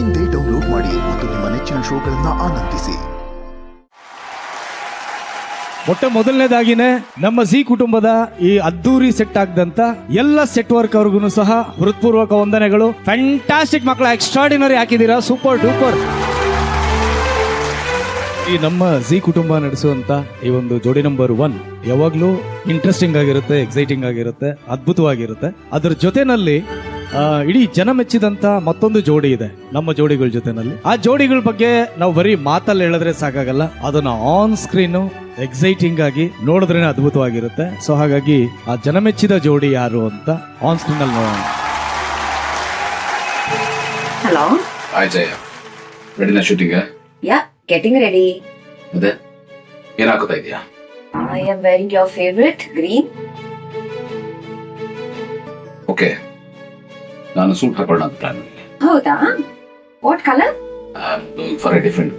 ಇಂದೇ ಡೌನ್ಲೋಡ್ ಮಾಡಿ ಮತ್ತು ನಿಮ್ಮ ನೆಚ್ಚಿನ ಶೋಗಳನ್ನ ಆನಂದಿಸಿ. ಮೊದಲನೇದಾಗಿನೇ ನಮ್ಮ ಜಿ ಕುಟುಂಬದ ಈ ಅದ್ದೂರಿ ಸೆಟ್ ಆಗದಂತ ಎಲ್ಲ ಸೆಟ್ ವರ್ಕ್ ಅವ್ರಿಗೂ ಸಹ ಹೃತ್ಪೂರ್ವಕ ವಂದನೆಗಳು. ಫ್ಯಾಂಟಾಸ್ಟಿಕ್ ಮಕ್ಕಳ, ಎಕ್ಸ್ಟ್ರಾಡಿನರಿ ಹಾಕಿದ್ದೀರಾ, ಸೂಪರ್ ಡೂಪರ್. ಈ ನಮ್ಮ ಜಿ ಕುಟುಂಬ ನಡೆಸುವಂತ ಈ ಒಂದು ಜೋಡಿ ನಂಬರ್ 1 ಯಾವಾಗ್ಲೂ ಇಂಟ್ರೆಸ್ಟಿಂಗ್ ಆಗಿರುತ್ತೆ, ಎಕ್ಸೈಟಿಂಗ್ ಆಗಿರುತ್ತೆ, ಅದ್ಭುತವಾಗಿರುತ್ತೆ. ಅದ್ರ ಜೊತೆನಲ್ಲಿ ಇಡೀ ಜನ ಮೆಚ್ಚಿದಂತ ಮತ್ತೊಂದು ಜೋಡಿ ಇದೆ ನಮ್ಮ ಜೋಡಿಗಳ ಜೊತೆನಲ್ಲಿ. ಆ ಜೋಡಿಗಳ ಬಗ್ಗೆ ನಾವು ಬರೀ ಮಾತಲ್ಲಿ ಹೇಳಿದ್ರೆ ಸಾಕಾಗಲ್ಲ, ಅದನ್ನ ಆನ್ ಸ್ಕ್ರೀನ್ ಎಕ್ಸೈಟಿಂಗ್ ಆಗಿ ನೋಡಿದ್ರೆ ಅದ್ಭುತವಾಗಿರುತ್ತೆ. ಸೊ ಹಾಗಾಗಿ ಆ ಜನ ಮೆಚ್ಚಿದ ಜೋಡಿ ಯಾರು ಅಂತ ಆನ್ ಸ್ಕ್ರೀನ್ ಅಲ್ಲಿ ನೋಡೋಣ. ಹಲೋ, ಹಾಯ್ ಜಯ, ರೆಡಿನಾ ಶೂಟಿಂಗ್? ಯಾ, ಗೆಟಿಂಗ್ ರೆಡಿ. ಅದೇ ಏನ್ ಹಾಕೋತಾ ಇದೀಯಾ? I am wearing your favourite green. Okay, ನಾನು ಸೂಟ್ ಹಾಕೊಳ್ಳೋಣ ಅಂತ ಪ್ಲಾನ್ ಮಾಡಿದ್ದೆ. ಹೌದಾ? What colour? I am going for a different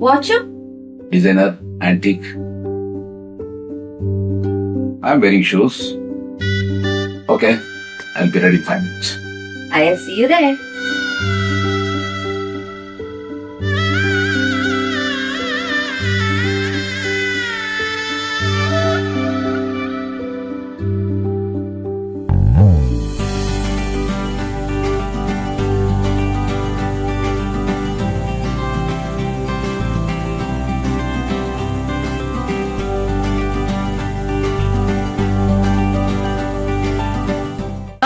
watch. Designer, antique. I am wearing shoes. Okay, I will be ready in 5 minutes. I will see you there.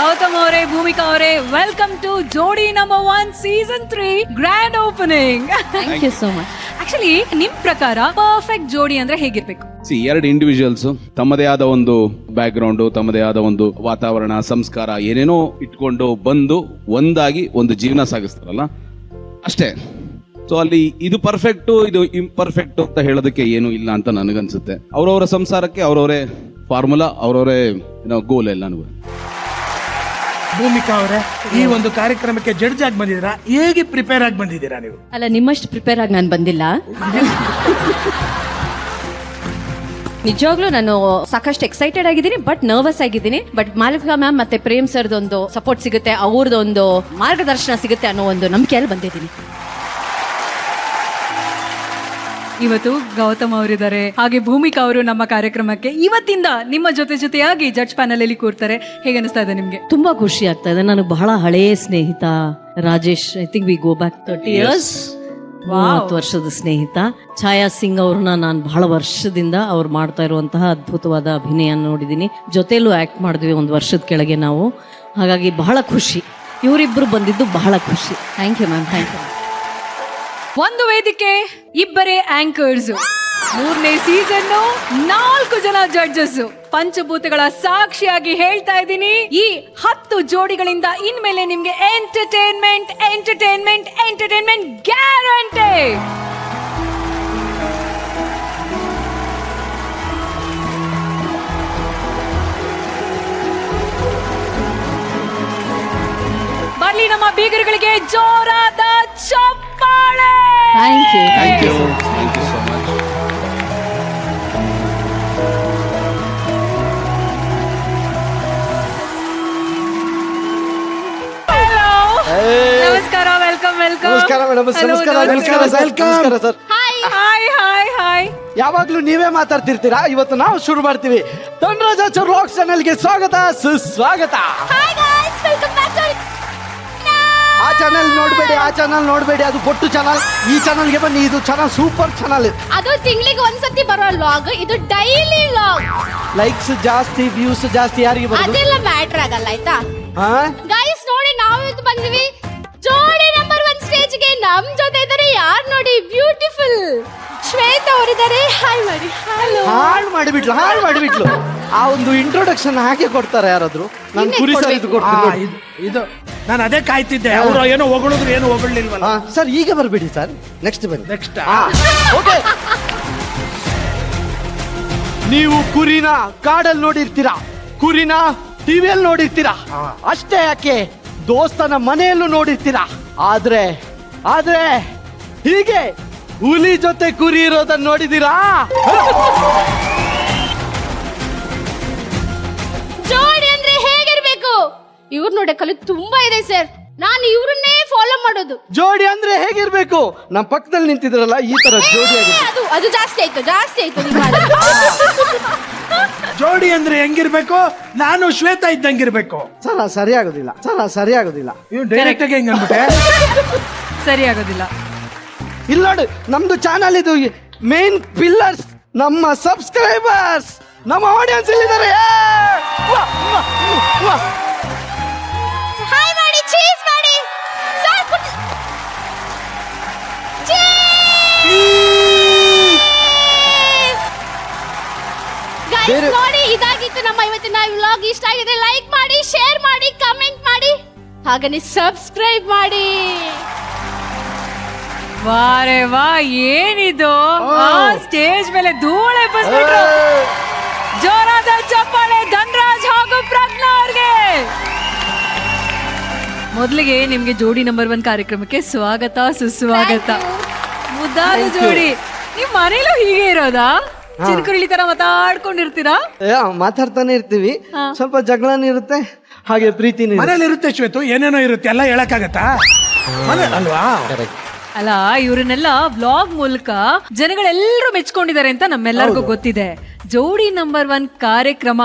Gautam ಅವರೇ, ಭೂಮಿಕಾ ಅವರೇ, welcome to Jodi number 1 season 3 grand opening. Thank you so much. Actually ನಿಮ್ ಪ್ರಕಾರ perfect ಜೋಡಿ ಅಂದ್ರೆ ಹೇಗಿರ್ಬೇಕು? ಎರಡು individuals ತಮ್ಮದೇ ಆದ ಒಂದು ಬ್ಯಾಕ್ ಗ್ರೌಂಡ್, ತಮ್ಮದೇ ಆದ ಒಂದು ವಾತಾವರಣ, ಸಂಸ್ಕಾರ ಏನೇನೋ ಇಟ್ಕೊಂಡು ಬಂದು ಒಂದಾಗಿ ಒಂದು ಜೀವನ ಸಾಗಿಸ್ತಾರಲ್ಲ, ಅಷ್ಟೇ. ಸೊ ಅಲ್ಲಿ ಇದು ಪರ್ಫೆಕ್ಟು, ಇದು ಇಂಪರ್ಫೆಕ್ಟ್ ಅಂತ ಹೇಳೋದಕ್ಕೆ ಏನು ಇಲ್ಲ ಅಂತ ನನಗನ್ಸುತ್ತೆ. ಅವರವರ ಸಂಸಾರಕ್ಕೆ ಅವರವರೇ ಫಾರ್ಮುಲಾ, ಅವರವರೇ ಗೋಲ್ ಎಲ್ಲಾನು. ಭೂಮಿಕಾ ಅವರೇ, ಈ ಒಂದು ಕಾರ್ಯಕ್ರಮಕ್ಕೆ ಜಡ್ಜ್ ಆಗಿ ಬಂದಿದ್ದೀರಾ, ಹೇಗೆ ಪ್ರಿಪೇರ್ ಆಗಿ ಬಂದಿದ್ದೀರಾ ನೀವು? ಅಲ್ಲ, ನಿಮ್ಮಷ್ಟು ಪ್ರಿಪೇರ್ ಆಗಿ ನಾನು ಬಂದಿಲ್ಲ. ನಿಜವಾಗ್ಲೂ ನಾನು ಸಾಕಷ್ಟು ಎಕ್ಸೈಟೆಡ್ ಆಗಿದ್ದೀನಿ, ಬಟ್ ನರ್ವಸ್ ಆಗಿದ್ದೀನಿ. ಬಟ್ ಮಾಲವಿಕಾ ಮ್ಯಾಮ್ ಮತ್ತೆ ಪ್ರೇಮ್ ಸರ್ದೊಂದು ಸಪೋರ್ಟ್ ಸಿಗುತ್ತೆ, ಅವ್ರದ್ದೊಂದು ಮಾರ್ಗದರ್ಶನ ಸಿಗುತ್ತೆ ಅನ್ನೋ ಒಂದು ನಂಬಿಕೆಯಲ್ಲಿ ಬಂದಿದ್ದೀನಿ. ಇವತ್ತು ಗೌತಮ್ ಅವರಿದ್ದಾರೆ, ಹಾಗೆ ಭೂಮಿಕಾ ಅವರು ನಮ್ಮ ಕಾರ್ಯಕ್ರಮಕ್ಕೆ ಇವತ್ತಿಂದ ನಿಮ್ಮ ಜೊತೆಯಾಗಿ ಜಡ್ಜ್ ಪ್ಯಾನಲ್ ಅಲ್ಲಿ ಕೂರ್ತಾರೆ. ಹೇಗೆ ಅನಿಸ್ತಾ ಇದೆ ನಿಮ್ಗೆ? ತುಂಬಾ ಖುಷಿ ಆಗ್ತಾ ಇದೆ. ನನಗೆ ಬಹಳ ಹಳೆಯ ಸ್ನೇಹಿತ Rajesh, I think we go back 30 years. 30 ವರ್ಷದ ಸ್ನೇಹಿತ ಛಾಯಾ ಸಿಂಗ್ ಅವ್ರನ್ನ ನಾನು ಬಹಳ ವರ್ಷದಿಂದ ಅವ್ರು ಮಾಡ್ತಾ ಇರುವಂತಹ ಅದ್ಭುತವಾದ ಅಭಿನಯ ನೋಡಿದ್ದೀನಿ. ಜೊತೆಲೂ ಆಕ್ಟ್ ಮಾಡಿದ್ವಿ 1 ವರ್ಷದ ಕೆಳಗೆ ನಾವು. ಹಾಗಾಗಿ ಬಹಳ ಖುಷಿ, ಇವರಿಬ್ರು ಬಂದಿದ್ದು ಬಹಳ ಖುಷಿ. Thank you ma'am, thank you. ಒಂದು ವೇದಿಕೆ, ಇಬ್ಬರೇ ಆಂಕರ್ಸ್, 3ನೇ ಸೀಸನ್ 4 ಜನ ಜಡ್ಜಸ್. ಪಂಚಭೂತಗಳ ಸಾಕ್ಷಿಯಾಗಿ ಹೇಳ್ತಾ ಇದ್ದೀನಿ, ಈ 10 ಜೋಡಿಗಳಿಂದ ಇನ್ಮೇಲೆ ನಿಮ್ಗೆ ಎಂಟರ್ಟೈನ್ಮೆಂಟ್ ಎಂಟರ್ಟೈನ್ಮೆಂಟ್ ಎಂಟರ್ಟೈನ್ಮೆಂಟ್ ಗ್ಯಾರಂಟಿ. ಬರ್ಲಿ ನಮ್ಮ ಬೀಗರುಗಳಿಗೆ ಜೋರಾದ ಚಪ್ಪಾಳೆ. Thank you, thank you, thank you so much. ನಮಸ್ಕಾರ, ವೆಲ್ಕಮ್ ವೆಲ್ಕಮ್. ನಮಸ್ಕಾರ ಮೇಡಮ್. ನಮಸ್ಕಾರ ಸರ್. Hi hi hi. ಯಾವಾಗ್ಲೂ ನೀವೇ ಮಾತಾಡ್ತಿರ್ತೀರಾ, ಇವತ್ತು ನಾವು ಶುರು ಮಾಡ್ತೀವಿ. ಧನರಾಜ ಚರ್ಲಾಕ್ ಚಾನೆಲ್ಗೆ ಸ್ವಾಗತ, ಸುಸ್ವಾಗತ. ಆ ಚಾನಲ್ ನೋಡ್ಬೇಡಿ, ಅದು ಪೊಟ್ಟು ಚಾನಲ್. ಈ ಚಾನಲ್ಗೆ ಬನ್ನಿ, ಇದು ಚಾನಲ್ ಸೂಪರ್ ಚಾನಲ್. ಅದು ತಿಂಗಳಿಗೆ ಒಂದ್ಸತಿ ಬರೋ ಲಾಗ್, ಇದು ಡೈಲಿ ಲಾಗ್. ಲೈಕ್ಸ್ ಜಾಸ್ತಿ, ವ್ಯೂಸ್ ಜಾಸ್ತಿ, ಯಾರಿಗೆ ಬರೋದು ಅದೆಲ್ಲ ಮ್ಯಾಟರ್ ಆಗಲ್ಲ, ಆಯ್ತಾ? ಹಾ ಗೈಸ್ ನೋಡಿ, ನಾವು ಇವತ್ತು ಬಂದಿವಿ ಜೋಡಿ ನಂಬರ್ 1 ಸ್ಟೇಜ್ಗೆ. ನಮ್ ಜೊತೆ ಇದ್ದಾರೆ ಯಾರು ನೋಡಿ, ಬ್ಯೂಟಿಫುಲ್ ಶ್ವೇತಾ ಅವರಿದ್ದಾರೆ. ಹಾಯ್ ಮಾಡಿ. ಹಲೋ. ಹಾಳು ಮಾಡಿಬಿಟ್ಲು. ಆ ಒಂದು ಇಂಟ್ರೊಡಕ್ಷನ್ ಹಾಗೆ ಕೊಡ್ತಾರೆ ಯಾರಾದ್ರೂ? ನಾನು ಕುರಿ ಸರ್ ಇದು ಕೊಡ್ತೀನಿ. ಇದು ನಾನು ಅದೇ ಕಾಯ್ತಿದ್ದೆ. ಅವರು ಏನೋ ಹೊಗಳಿದ್ರು, ಏನೋ ಹೊಗಳಿಲ್ವಲ್ಲ. ಸರ್ ಈಗ ಬರಬೇಡಿ ಸರ್, ನೆಕ್ಸ್ಟ್ ಬನ್ನಿ. Next okay. ನೀವು ಕುರಿನ ಕಾಡಲ್ಲಿ ನೋಡಿರ್ತೀರಾ, ಕುರಿನ ಟಿವಿಯಲ್ಲಿ ನೋಡಿರ್ತೀರಾ, ಅಷ್ಟೇ ಯಾಕೆ ದೋಸ್ತನ ಮನೆಯಲ್ಲೂ ನೋಡಿರ್ತೀರಾ. ಆದ್ರೆ ಹೀಗೆ ಹುಲಿ ಜೊತೆ ಕುರಿ ಇರೋದನ್ನ ನೋಡಿದೀರಾ? ಜೋಡಿ ಅಂದ್ರೆ ಹೇಗಿರ್ಬೇಕು? ಇವ್ರು ನೋಡಕ್ಕಲ್ಲಿ ತುಂಬಾ ಇದೆ ಸರ್. ನಾನು ಇವ್ರನ್ನೇ ಫಾಲೋ ಮಾಡೋದು. ಜೋಡಿ ಅಂದ್ರೆ ಹೇಗಿರ್ಬೇಕು? ನಮ್ಮ ಪಕ್ಕದಲ್ಲಿ ನಿಂತಿದ್ರಲ್ಲ ಈ ತರ ಜೋಡಿ ಆಗಿದೆ. ಅದು ಜಾಸ್ತಿ ಆಯ್ತು ನಿಮ್ಮ ಜೋಡಿ ಅಂದ್ರೆ ಹೆಂಗಿರ್ಬೇಕು? ನಾನು ಶ್ವೇತಾ ಇದ್ದಂಗಿರ್ಬೇಕು. ಸರಿಯಾಗೋದಿಲ್ಲ. ನೀವು ಡೈರೆಕ್ಟ್ ಆಗಿ ಹೆಂಗ್ ಅನ್ಬಿಟ್ಟೆ? ಸರಿ ಆಗೋದಿಲ್ಲ. ಇಲ್ಲ ನೋಡಿ, ನಮ್ದು ಚಾನಲ್ ಇದು ಮೇನ್ ಪಿಲ್ಲರ್ಸ್, ನಮ್ಮ ಸಬ್ಸ್ಕ್ರೈಬರ್ಸ್, ನಮ್ಮ ಆಡಿಯನ್ಸ್ ಇಲ್ಲಿದ್ದಾರೆ. ಹಾಯ್ ಮಾಡಿ, ಚೀಸ್ ಮಾಡಿ ಸರ್. ಗೈಸ್ ನೋಡಿ, ಇದಾಗಿತ್ತು ನಮ್ಮ ಇವತ್ತಿನ ವ್ಲಾಗ್. ಇಷ್ಟ ಆಗಿದ್ರೆ ಲೈಕ್ ಮಾಡಿ, ಶೇರ್ ಮಾಡಿ, ಕಮೆಂಟ್ ಮಾಡಿ, ಹಾಗನೇ ಸಬ್ಸ್ಕ್ರೈಬ್ ಮಾಡಿ. ವಾರೆ ವಾ, ಏನಿದು ಸ್ಟೇಜ್ ಮೇಲೆ ಧೂಳೆ ಬಸ್ಬಿಟ್ರು. ಜೋರಾದ ಚಪ್ಪಾಳೆ ಧನ್ರಾಜ್ ಹಾಗೂ ಪ್ರಜ್ಞಾ ಅವ್ರಿಗೆ. ಮೊದಲಿಗೆ ನಿಮ್ಗೆ ಜೋಡಿ ನಂಬರ್ 1 ಕಾರ್ಯಕ್ರಮಕ್ಕೆ ಸ್ವಾಗತ, ಸುಸ್ವಾಗತ. ಮುದ್ದಾದ ಜೋಡಿ. ನಿಮ್ ಮನೇಲೂ ಹೀಗೆ ಇರೋದಾ? ಚಿನ್ಕುರುಳಿ ತರ ಮಾತಾಡ್ಕೊಂಡಿರ್ತೀರಾ? ಮಾತಾಡ್ತಾನೆ ಇರ್ತೀವಿ, ಸ್ವಲ್ಪ ಜಗಳನೂ ಇರುತ್ತೆ, ಹಾಗೆ ಪ್ರೀತಿನೂ ಮನೇಲಿ ಇರುತ್ತೆ ಶ್ವೇತು, ಏನೇನೋ ಇರುತ್ತೆ, ಎಲ್ಲ ಹೇಳಕ್ಕಾಗತ್ತಾ? ಮನೆ ಅಲ್ವಾ? ಅಲ್ಲ, ಇವ್ರನ್ನೆಲ್ಲ ವ್ಲಾಗ್ ಮೂಲಕ ಜನಗಳೆಲ್ಲರೂ ಮೆಚ್ಕೊಂಡಿದ್ದಾರೆ ಅಂತ ನಮ್ಮೆಲ್ಲರಿಗೂ ಗೊತ್ತಿದೆ. ಜೋಡಿ ನಂಬರ್ 1 ಕಾರ್ಯಕ್ರಮ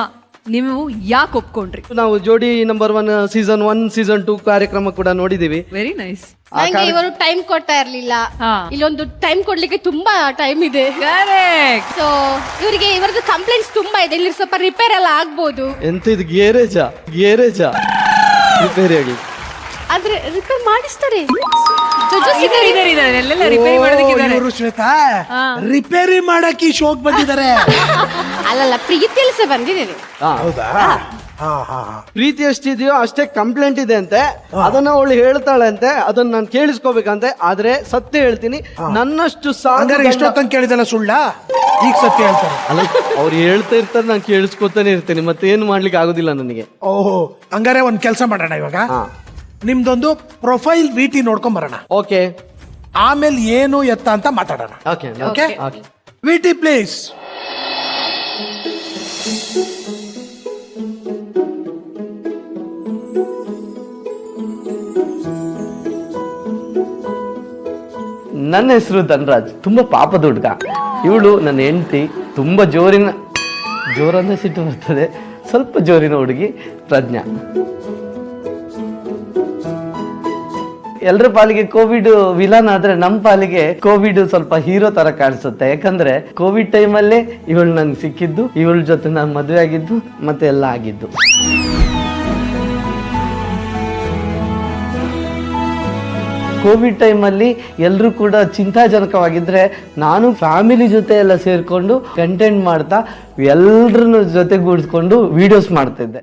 ನೀವು ಯಾಕೆ ಒಪ್ಕೊಂಡ್ರಿ? ನಾವು ಜೋಡಿ ನಂಬರ್ 1 ಸೀಸನ್ 1 ಸೀಸನ್ 2 ಕಾರ್ಯಕ್ರಮ ಕೂಡ ನೋಡಿದೀವಿ. Very nice. ನಂಗೆ ಇವರು ಟೈಮ್ ಕೊಡ್ತಾ ಇರ್ಲಿಲ್ಲ. ಇಲ್ಲೊಂದು ಟೈಮ್ ಕೊಡ್ಲಿಕ್ಕೆ ತುಂಬಾ ಟೈಮ್ ಇದೆ. ಸೊ ಇವರದ್ದು ಕಂಪ್ಲೇಂಟ್ಸ್ ತುಂಬಾ ಇದೆ. ಇಲ್ಲಿ ಸ್ವಲ್ಪ ರಿಪೇರ್ ಎಲ್ಲ ಆಗ್ಬೋದು. ಎಂತ ಇದು ಗ್ಯಾರೇಜಾ ರಿಪೇರಿ ಆಗಿ? ಆದ್ರೆ ರಿಪೇರ್ ಮಾಡಿಸ್ತಾರೆ. ರಿಪೇರಿ ಮಾಡೋದಕ್ಕಿದ್ದಾರೆ. ಇವರು ಶ್ವೇತಾ ರಿಪೇರಿ ಮಾಡಕ್ಕೆ ಈ ಶೋಕ್ ಬಂದಿದ್ದಾರೆ. ಅಲ್ಲಲ್ಲ, ಪ್ರೀತಿಯಲ್ಲಿ ಸಹ ಬಂದಿದ್ದೇನೆ. ಹೌದಾ? ಪ್ರೀತಿ ಎಷ್ಟಿದೆಯೋ ಅಷ್ಟೇ ಕಂಪ್ಲೇಂಟ್ ಇದೆ ಅಂತೆ. ಅದನ್ನ ಅವಳು ಹೇಳ್ತಾಳೆ ಅಂತೆ, ಅದನ್ನ ನಾನು ಕೇಳಿಸ್ಕೋಬೇಕಂತೆ. ಆದ್ರೆ ಸತ್ಯ ಹೇಳ್ತೀನಿ, ನನ್ನಷ್ಟು ಇಷ್ಟೊತ್ತಂಗೆ ಕೇಳಿದಲ್ಲ ಸುಳ್ಳ, ಈಗ ಸತ್ಯ ಹೇಳ್ತಾರೆ. ಅಲ್ಲ, ಅವ್ರು ಹೇಳ್ತಾ ಇರ್ತಾರೆ, ನಾನು ಕೇಳಿಸ್ಕೊತಾನೆ ಇರ್ತೀನಿ, ಮತ್ತೆ ಏನು ಮಾಡ್ಲಿಕ್ಕೆ ಆಗೋದಿಲ್ಲ ನನಗೆ. ಓಹೋ, ಹಂಗಾರೆ ಒಂದ್ ಕೆಲಸ ಮಾಡೋಣ. ಇವಾಗ ನಿಮ್ದೊಂದು ಪ್ರೊಫೈಲ್ ವಿಟಿ ನೋಡ್ಕೊಂಡ್ ಬರೋಣ. ಓಕೆ, ಆಮೇಲೆ ಏನು ಎತ್ತ ಅಂತ ಮಾತಾಡೋಣ. ಓಕೆ. ವಿಟಿ ಪ್ಲೀಸ್. ನನ್ನ ಹೆಸರು ಧನ್ರಾಜ್, ತುಂಬಾ ಪಾಪದ ಹುಡುಗ. ಇವಳು ನನ್ನ ಹೆಂಡತಿ, ತುಂಬಾ ಜೋರನ್ನ ಸಿಟ್ಟು ಬರ್ತದೆ, ಸ್ವಲ್ಪ ಜೋರಿನ ಹುಡುಗಿ ಪ್ರಜ್ಞಾ. ಎಲ್ಲರ ಪಾಲಿಗೆ ಕೋವಿಡ್ ವಿಲನ್ ಆದ್ರೆ ನಮ್ಮ ಪಾಲಿಗೆ ಕೋವಿಡ್ ಸ್ವಲ್ಪ ಹೀರೋ ತರ ಕಾಣಿಸುತ್ತೆ. ಯಾಕಂದ್ರೆ ಕೋವಿಡ್ ಟೈಮಲ್ಲೇ ಇವಳು ನನ್ಗೆ ಸಿಕ್ಕಿದ್ದು, ಇವಳ ಜೊತೆ ನಾನು ಮದುವೆ ಆಗಿದ್ದು, ಮತ್ತೆ ಎಲ್ಲ ಆಗಿದ್ದು. ಕೋವಿಡ್ ಟೈಮಲ್ಲಿ ಎಲ್ಲರೂ ಕೂಡ ಚಿಂತಾಜನಕವಾಗಿದ್ರೆ, ನಾನು ಫ್ಯಾಮಿಲಿ ಜೊತೆ ಎಲ್ಲ ಸೇರ್ಕೊಂಡು ಕಂಟೆಂಟ್ ಮಾಡ್ತಾ ಎಲ್ಲರನ್ನ ಜೊತೆಗೂಡಿಸ್ಕೊಂಡು ವಿಡಿಯೋಸ್ ಮಾಡ್ತಿದ್ದೆ.